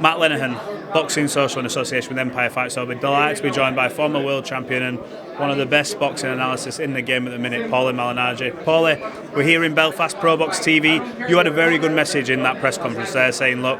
Matt Lenihan, Boxing Social in association with Empire Fights. So we're delighted to be joined by former world champion and one of the best boxing analysts in the game at the minute, Paulie Malignaggi. Paulie, we're here in Belfast, Pro Box TV. You had a very good message in that press conference there saying, look,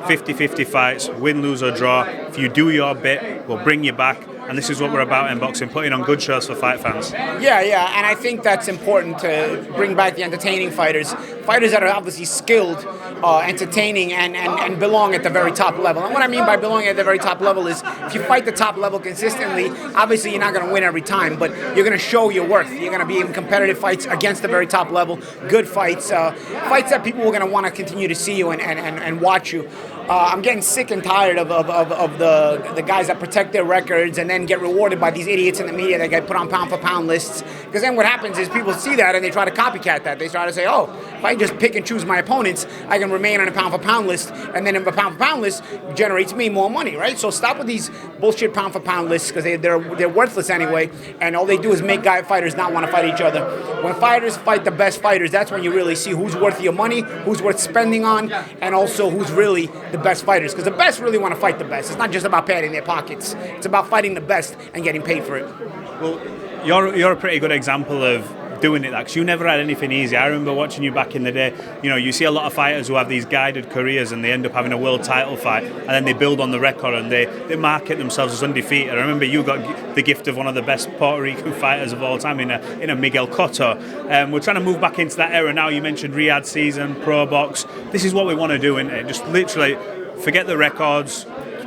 50-50 fights, win, lose or draw. If you do your bit, we'll bring you back. And this is what we're about in boxing, putting on good shows for fight fans. Yeah, and I think that's important to bring back the entertaining fighters that are obviously skilled, entertaining, and belong at the very top level. And what I mean by belonging at the very top level is if you fight the top level consistently, obviously you're not going to win every time, but you're going to show your worth. You're going to be in competitive fights against the very top level, good fights, fights that people are going to want to continue to see you and watch you. I'm getting sick and tired of the guys that protect their records and then get rewarded by these idiots in the media that get put on pound-for-pound lists. Because then what happens is people see that and they try to copycat that. They try to say, oh, if I just pick and choose my opponents, I can remain on a pound-for-pound list, and then a pound-for-pound list generates me more money, right? So stop with these bullshit pound-for-pound lists because they're worthless anyway, and all they do is make fighters not want to fight each other. When fighters fight the best fighters, that's when you really see who's worth your money, who's worth spending on, and also who's really the best fighters, because the best really want to fight the best. It's not just about padding their pockets. It's about fighting the best and getting paid for it. Well, you're a pretty good example of doing it, because you never had anything easy. I remember watching you back in the day. You know, you see a lot of fighters who have these guided careers and they end up having a world title fight and then they build on the record and they market themselves as undefeated. I remember you got the gift of one of the best Puerto Rican fighters of all time in a Miguel Cotto. We're trying to move back into that era now. You mentioned Riyadh season, Pro Box. This is what we want to do, isn't it? Just literally forget the records,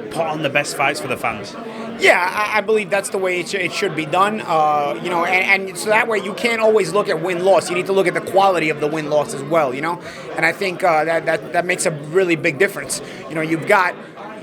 put on the best fights for the fans. Yeah, I believe that's the way it should be done. And so that way you can't always look at win-loss. You need to look at the quality of the win-loss as well, And I think that makes a really big difference. You've got,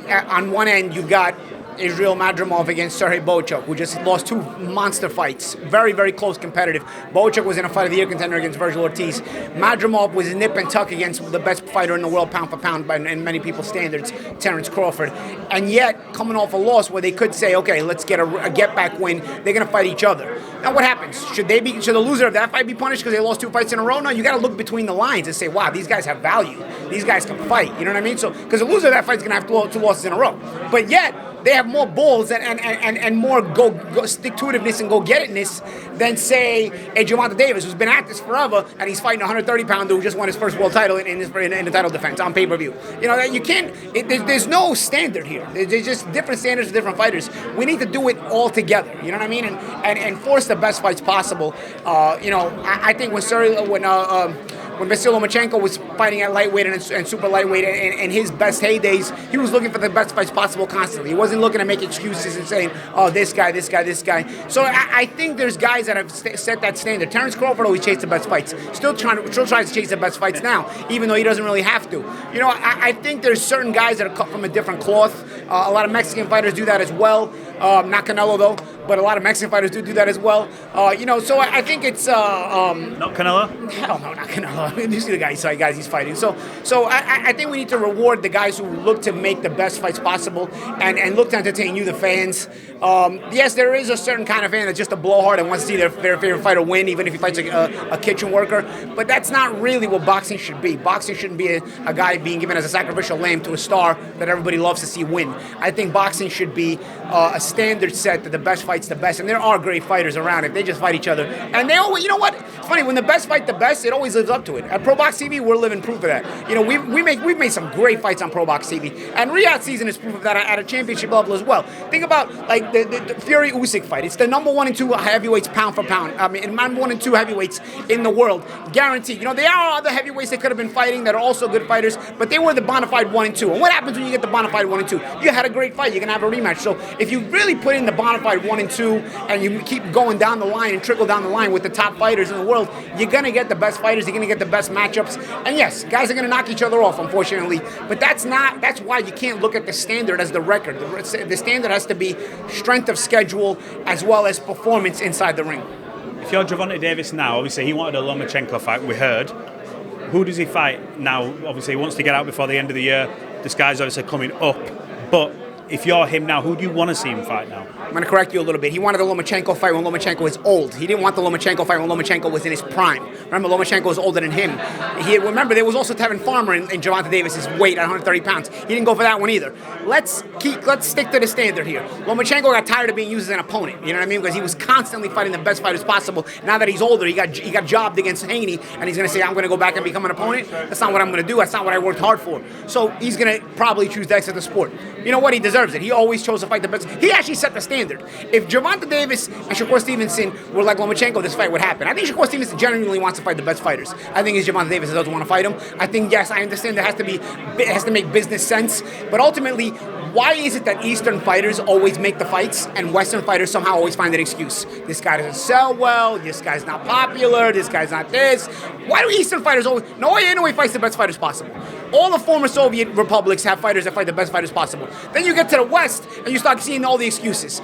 on one end, you've got Israel Madrimov against Sergey Bochuk, who just lost two monster fights. Very, very close competitive. Bochuk was in a Fight of the Year contender against Vasyl Ortiz. Madrimov was nip and tuck against the best fighter in the world, pound for pound, by in many people's standards, Terence Crawford. And yet, coming off a loss where they could say, okay, let's get a get-back win, they're going to fight each other. Now, what happens? Should the loser of that fight be punished because they lost two fights in a row? No, you got to look between the lines and say, wow, these guys have value. These guys can fight. You know what I mean? So, because the loser of that fight is going to have two losses in a row. But yet, they have more balls and more go stick-to-itiveness and go-get-itness than, say, a Gervonta Davis, who's been at this forever, and he's fighting a 130-pounder who just won his first world title in the title defense on pay-per-view. You can't. There's no standard here. There's just different standards for different fighters. We need to do it all together. You know what I mean? And force the best fights possible. I think when Vasyl Lomachenko was fighting at lightweight and super lightweight in his best heydays, he was looking for the best fights possible constantly. He wasn't looking to make excuses and saying, oh, this guy. So I think there's guys that have set that standard. Terence Crawford always chased the best fights. Still tries to chase the best fights now, even though he doesn't really have to. I think there's certain guys that are cut from a different cloth. A lot of Mexican fighters do that as well. Not Canelo, though, but a lot of Mexican fighters do that as well. So I think it's... not Canelo? Hell no, not Canelo. You see the guys he's fighting. So I think we need to reward the guys who look to make the best fights possible and look to entertain you, the fans. Yes, there is a certain kind of fan that's just a blowhard and wants to see their favorite fighter win, even if he fights a kitchen worker. But that's not really what boxing should be. Boxing shouldn't be a guy being given as a sacrificial lamb to a star that everybody loves to see win. I think boxing should be a standard set that the best fights the best. And there are great fighters around if they just fight each other. And they always, you know what? It's funny, when the best fight the best, it always lives up to it. At Pro Box TV, we're living proof of that. We've made some great fights on Pro Box TV. And Riyadh season is proof of that at a championship level as well. Think about like the Fury Usyk fight. It's the number 1 and 2 heavyweights pound for pound. I mean, number 1 and 2 heavyweights in the world. Guaranteed. There are other heavyweights that could have been fighting that are also good fighters, but they were the bona fide 1 and 2. And what happens when you get the bona fide 1 and 2? You had a great fight. You're going to have a rematch. So if you really put in the bona fide 1 and 2 and you keep going down the line and trickle down the line with the top fighters in the world, you're going to get the best fighters. You're going to get the best matchups. And yes, guys are going to knock each other off, unfortunately. But that's why you can't look at the standard as the record. The standard has to be strength of schedule as well as performance inside the ring. If you're Gervonta Davis now, obviously he wanted a Lomachenko fight, we heard. Who does he fight now? Obviously he wants to get out before the end of the year. This guy's obviously coming up. But if you're him now, who do you want to see him fight now? I'm going to correct you a little bit. He wanted the Lomachenko fight when Lomachenko was old. He didn't want the Lomachenko fight when Lomachenko was in his prime. Remember, Lomachenko was older than him. Remember, there was also Devin Farmer in Gervonta Davis's weight at 130 pounds. He didn't go for that one either. Let's stick to the standard here. Lomachenko got tired of being used as an opponent. You know what I mean? Because he was constantly fighting the best fighters possible. Now that he's older, he got jobbed against Haney, and he's going to say, I'm going to go back and become an opponent. That's not what I'm going to do. That's not what I worked hard for. So he's going to probably choose to exit the sport. You know what? He deserves it. He always chose to fight the best. He actually set the standard. If Gervonta Davis and Shakur Stevenson were like Lomachenko, this fight would happen. I think Shakur Stevenson genuinely wants to fight the best fighters. I think it's Gervonta Davis that doesn't want to fight him. I think, yes, I understand it has to make business sense, but ultimately, why is it that Eastern fighters always make the fights and Western fighters somehow always find an excuse? This guy doesn't sell well, this guy's not popular, this guy's not this. Why do Eastern fighters always... No way fights the best fighters possible. All the former Soviet republics have fighters that fight the best fighters possible. Then you get to the West and you start seeing all the excuses.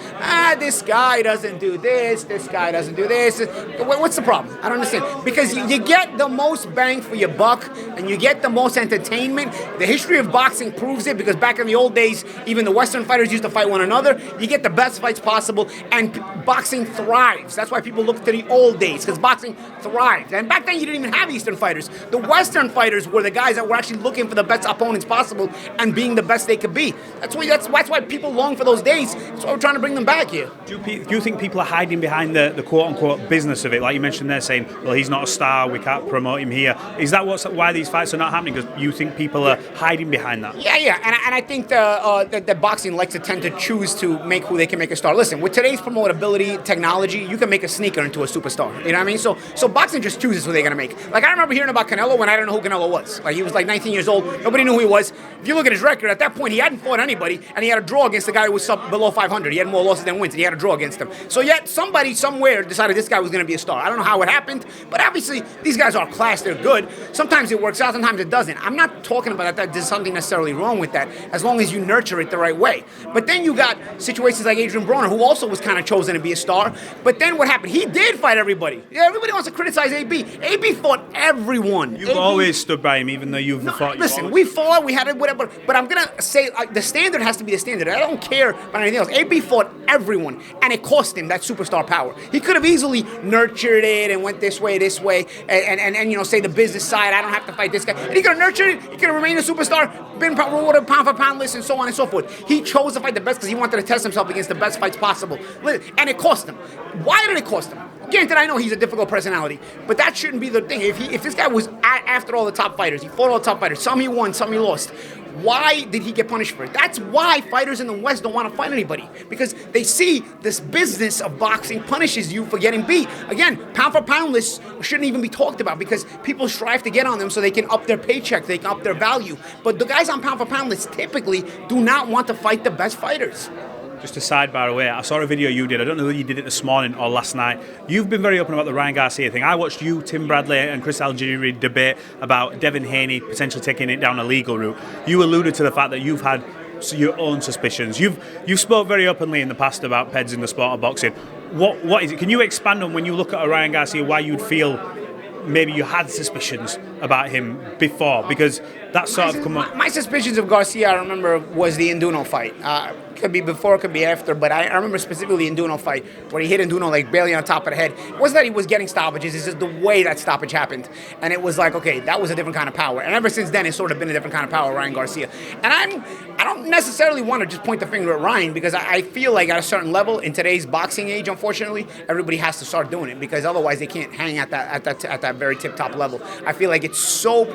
This guy doesn't do this guy doesn't do this. What's the problem? I don't understand. Because you get the most bang for your buck and you get the most entertainment. The history of boxing proves it, because back in the old days, even the Western fighters used to fight one another. You get the best fights possible, and boxing thrives. That's why people look to the old days, because boxing thrives. And back then, you didn't even have Eastern fighters. The Western fighters were the guys that were actually looking for the best opponents possible and being the best they could be. That's why people long for those days. That's why we're trying to bring them back here. Do you think people are hiding behind the quote-unquote business of it? Like you mentioned there, saying, well, he's not a star, we can't promote him here. Is that why these fights are not happening? Because you think people are hiding behind that? Yeah. And I think that boxing likes to tend to choose to make who they can make a star. Listen, with today's promotability technology, you can make a sneaker into a superstar. You know what I mean? So boxing just chooses who they're going to make. Like, I remember hearing about Canelo when I didn't know who Canelo was. Like, he was like 19 years old. Nobody knew who he was. If you look at his record, at that point, he hadn't fought anybody, and he had a draw against the guy who was below 500. He had more losses than wins, and he had a draw against him. So yet, somebody somewhere decided this guy was going to be a star. I don't know how it happened, but obviously, these guys are class. They're good. Sometimes it works out, sometimes it doesn't. I'm not talking about that there's something necessarily wrong with that, as long as you nurture it the right way. But then you got situations like Adrian Broner, who also was kind of chosen to be a star. But then what happened? He did fight everybody. Yeah, everybody wants to criticize AB. AB fought everyone. You've always stood by him, even though you've fought. Listen, we fought, we had it, whatever. But I'm going to say the standard has to be the standard. I don't care about anything else. AB fought everyone, and it cost him that superstar power. He could have easily nurtured it and went this way, and you know, say the business side, I don't have to fight this guy. And he could have nurtured it, he could have remained a superstar, been rewarded pound for pound list, and so on and so forth. He chose to fight the best because he wanted to test himself against the best fights possible. And it cost him. Why did it cost him? Granted, I know he's a difficult personality, but that shouldn't be the thing. If this guy was after all the top fighters, he fought all the top fighters, some he won, some he lost, why did he get punished for it? That's why fighters in the West don't want to fight anybody, because they see this business of boxing punishes you for getting beat. Again, pound for pound lists shouldn't even be talked about, because people strive to get on them so they can up their paycheck, they can up their value. But the guys on pound for pound lists typically do not want to fight the best fighters. Just a sidebar away, I saw a video you did. I don't know whether you did it this morning or last night. You've been very open about the Ryan Garcia thing. I watched you, Tim Bradley, and Chris Algieri debate about Devin Haney potentially taking it down a legal route. You alluded to the fact that you've had your own suspicions. You've spoke very openly in the past about peds in the sport of boxing. What is it? Can you expand on, when you look at a Ryan Garcia, why you'd feel maybe you had suspicions about him before? Because that's sort of come up. My suspicions of Garcia, I remember, was the Induno fight. Could be before, could be after, but I remember specifically the Induno fight where he hit Induno like barely on top of the head. It wasn't that he was getting stoppages, it's just the way that stoppage happened. And it was like, okay, that was a different kind of power. And ever since then, it's sort of been a different kind of power, Ryan Garcia. And I don't necessarily want to just point the finger at Ryan, because I feel like at a certain level, in today's boxing age, unfortunately, everybody has to start doing it, because otherwise they can't hang at that very tip-top level. I feel like it's so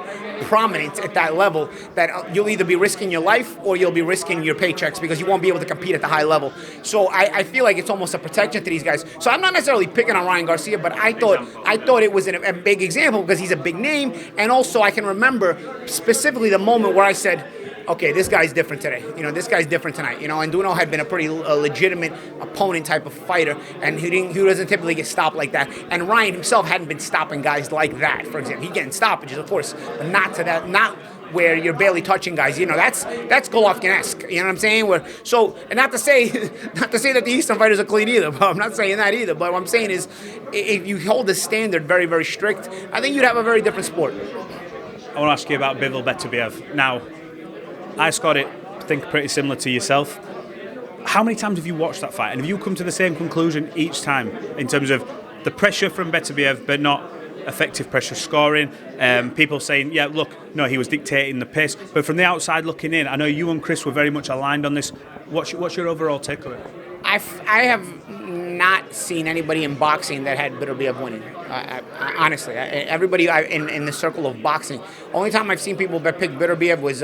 prominent at that level that you'll either be risking your life or you'll be risking your paychecks, because you won't be able to compete at the high level. So I feel like it's almost a protection to these guys. So I'm not necessarily picking on Ryan Garcia, but I thought it was a big example, because he's a big name, and also I can remember specifically the moment where I said, okay, this guy's different today. You know, this guy's different tonight. You know, and Duno had been a pretty legitimate opponent type of fighter, and he doesn't typically get stopped like that. And Ryan himself hadn't been stopping guys like that, for example. He's getting stoppages, of course, but not to that, not where you're barely touching guys. You know, that's Golovkin-esque. You know what I'm saying? And not to say that the Eastern fighters are clean either. But I'm not saying that either. But what I'm saying is, if you hold the standard very, very strict, I think you'd have a very different sport. I want to ask you about Bivol Beterbiev. Now, I scored it, I think, pretty similar to yourself. How many times have you watched that fight, and have you come to the same conclusion each time in terms of the pressure from Beterbiev, but not effective pressure scoring? People saying, yeah, look, no, he was dictating the pace. But from the outside looking in, I know you and Chris were very much aligned on this. What's your overall takeaway? I have not seen anybody in boxing that had Beterbiev winning. Honestly, everybody in the circle of boxing, only time I've seen people that pick Beterbiev was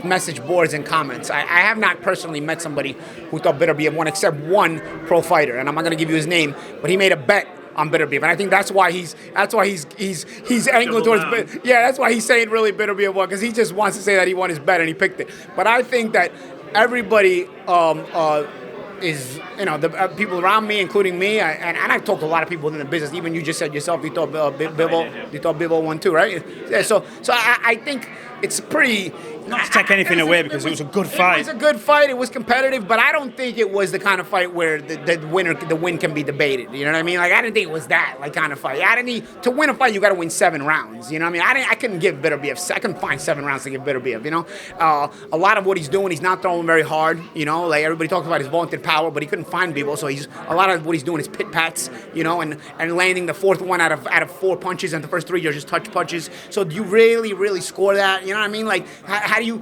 message boards and comments. I have not personally met somebody who thought Beterbiev won, except one pro fighter, and I'm not going to give you his name, but he made a bet on Beterbiev, and I think that's why he's angling towards. Yeah, that's why he's saying really Beterbiev won, because he just wants to say that he won his bet and he picked it. But I think that everybody is, the people around me, including me, and I've talked to a lot of people in the business. Even you just said yourself, you thought Bivol won too, right? Yeah, so I think it's pretty. Not to take anything away, because it was a good fight. It was a good fight. It was competitive, but I don't think it was the kind of fight where the win can be debated. You know what I mean? Like, I didn't think it was that kind of fight. To win a fight, you got to win 7 rounds. You know what I mean? I couldn't give Beterbiev. I couldn't find 7 rounds to give Beterbiev. A lot of what he's doing, he's not throwing very hard. Like everybody talks about his vaunted power, but he couldn't find Bivol. So a lot of what he's doing is pit pats. And landing the 4th one out of 4 punches, and the first 3 are just touch punches. So do you really score that? You know what I mean? Like, how do you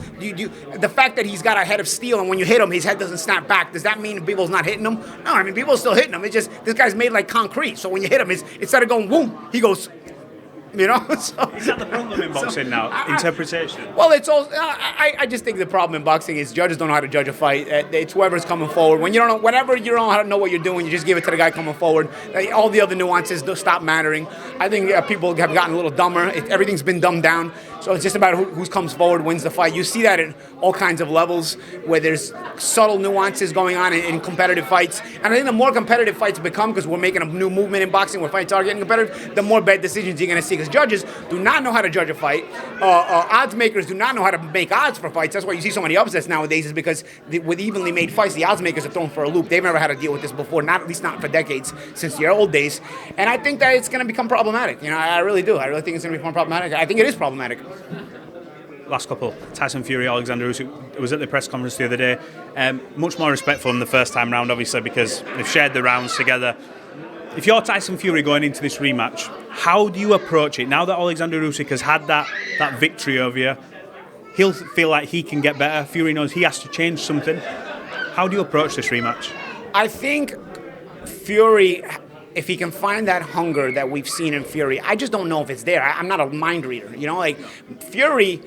the fact that he's got a head of steel, and when you hit him, his head doesn't snap back, does that mean Bivol's not hitting him? No, I mean, Bivol's still hitting him. It's just, this guy's made like concrete. So when you hit him, instead of going boom, he goes, So, is that the problem in boxing now? Interpretation? Well, it's all. I just think the problem in boxing is judges don't know how to judge a fight. It's whoever's coming forward. Whenever you don't know what you're doing, you just give it to the guy coming forward. All the other nuances stop mattering. I think people have gotten a little dumber. Everything's been dumbed down. So it's just about who comes forward wins the fight. You see that in all kinds of levels where there's subtle nuances going on in competitive fights. And I think the more competitive fights become, because we're making a new movement in boxing where fights are getting competitive, the more bad decisions you're going to see. Because judges do not know how to judge a fight. Odds makers do not know how to make odds for fights. That's why you see so many upsets nowadays, is because with evenly made fights, the odds makers are thrown for a loop. They've never had to deal with this before, at least not for decades, since the old days. And I think that it's going to become problematic. I really do. I really think it's going to become problematic. I think it is problematic. Last couple, Tyson Fury, Oleksandr Usyk was at the press conference the other day. Much more respectful than the first time round, obviously, because they've shared the rounds together. If you're Tyson Fury going into this rematch, how do you approach it? Now that Oleksandr Usyk has had that victory over you, he'll feel like he can get better. Fury knows he has to change something. How do you approach this rematch? I think Fury, if he can find that hunger that we've seen in Fury, I just don't know if it's there. I'm not a mind reader. Fury,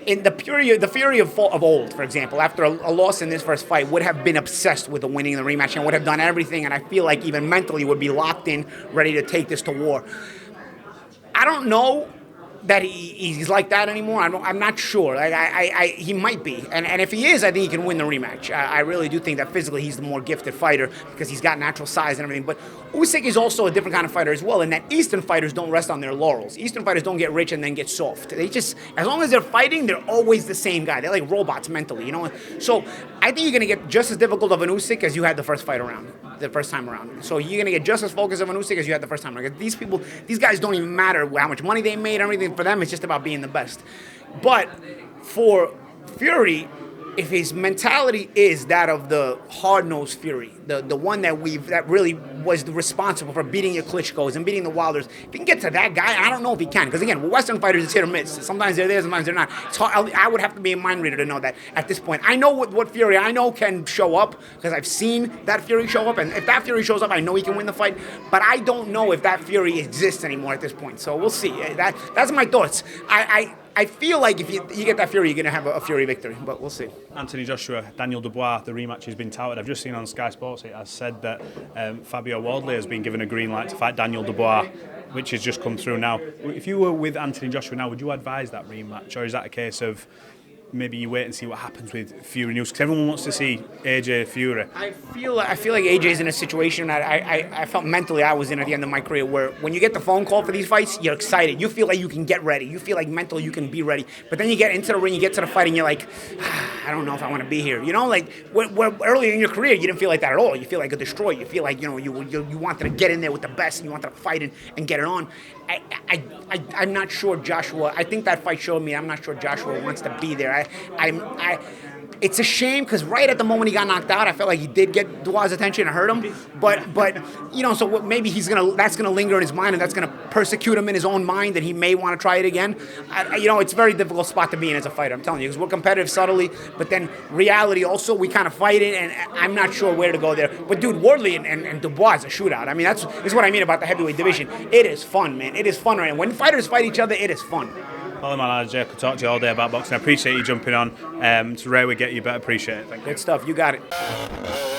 in the Fury of old, for example, after a loss in this first fight, would have been obsessed with the winning the rematch and would have done everything, and I feel like even mentally would be locked in, ready to take this to war. I don't know that he's like that anymore. I'm not sure. He might be, and if he is, I think he can win the rematch. I really do think that physically he's the more gifted fighter because he's got natural size and everything. But Usyk is also a different kind of fighter as well, in that Eastern fighters don't rest on their laurels. Eastern fighters don't get rich and then get soft. They just, as long as they're fighting, they're always the same guy. They're like robots mentally, So I think you're gonna get just as difficult of an Usyk as you had the first time around. So you're gonna get just as focused of an Usyk as you had the first time around. These guys don't even matter how much money they made, everything. For them, it's just about being the best. But for Fury, if his mentality is that of the hard-nosed Fury, the one that really was responsible for beating your Klitschko's and beating the Wilders, if he can get to that guy, I don't know if he can. Because again, with Western fighters, it's hit or miss. Sometimes they're there, sometimes they're not. It's hard. I would have to be a mind reader to know that at this point. I know what Fury I know can show up because I've seen that Fury show up, and if that Fury shows up, I know he can win the fight. But I don't know if that Fury exists anymore at this point. So we'll see. That's my thoughts. I feel like if you get that Fury, you're going to have a Fury victory, but we'll see. Anthony Joshua, Daniel Dubois, the rematch has been touted. I've just seen on Sky Sports it has said that Fabio Wardley has been given a green light to fight Daniel Dubois, which has just come through now. If you were with Anthony Joshua now, would you advise that rematch, or is that a case of maybe you wait and see what happens with Fury news? Because everyone wants to see AJ Fury. I feel like AJ's in a situation that I felt mentally I was in at the end of my career, where when you get the phone call for these fights, you're excited. You feel like you can get ready. You feel like mentally you can be ready. But then you get into the ring, you get to the fight, and you're like, I don't know if I want to be here. Like where earlier in your career, you didn't feel like that at all. You feel like a destroyer. You feel like you wanted to get in there with the best, and you wanted to fight and get it on. I'm not sure Joshua. I think that fight showed me I'm not sure Joshua wants to be there. it's a shame because right at the moment he got knocked out, I felt like he did get Dubois' attention and hurt him. But so maybe that's gonna linger in his mind, and that's gonna persecute him in his own mind, that he may want to try it again. It's a very difficult spot to be in as a fighter. I'm telling you, because we're competitive subtly, but then reality also, we kind of fight it, and I'm not sure where to go there. But dude, Wardley and Dubois is a shootout. I mean, this is what I mean about the heavyweight division. It is fun, man. It is fun right now. When fighters fight each other, it is fun. Paulie Malignaggi, I could talk to you all day about boxing. I appreciate you jumping on. It's rare we get you, but I appreciate it. Thank you. Good stuff. You got it.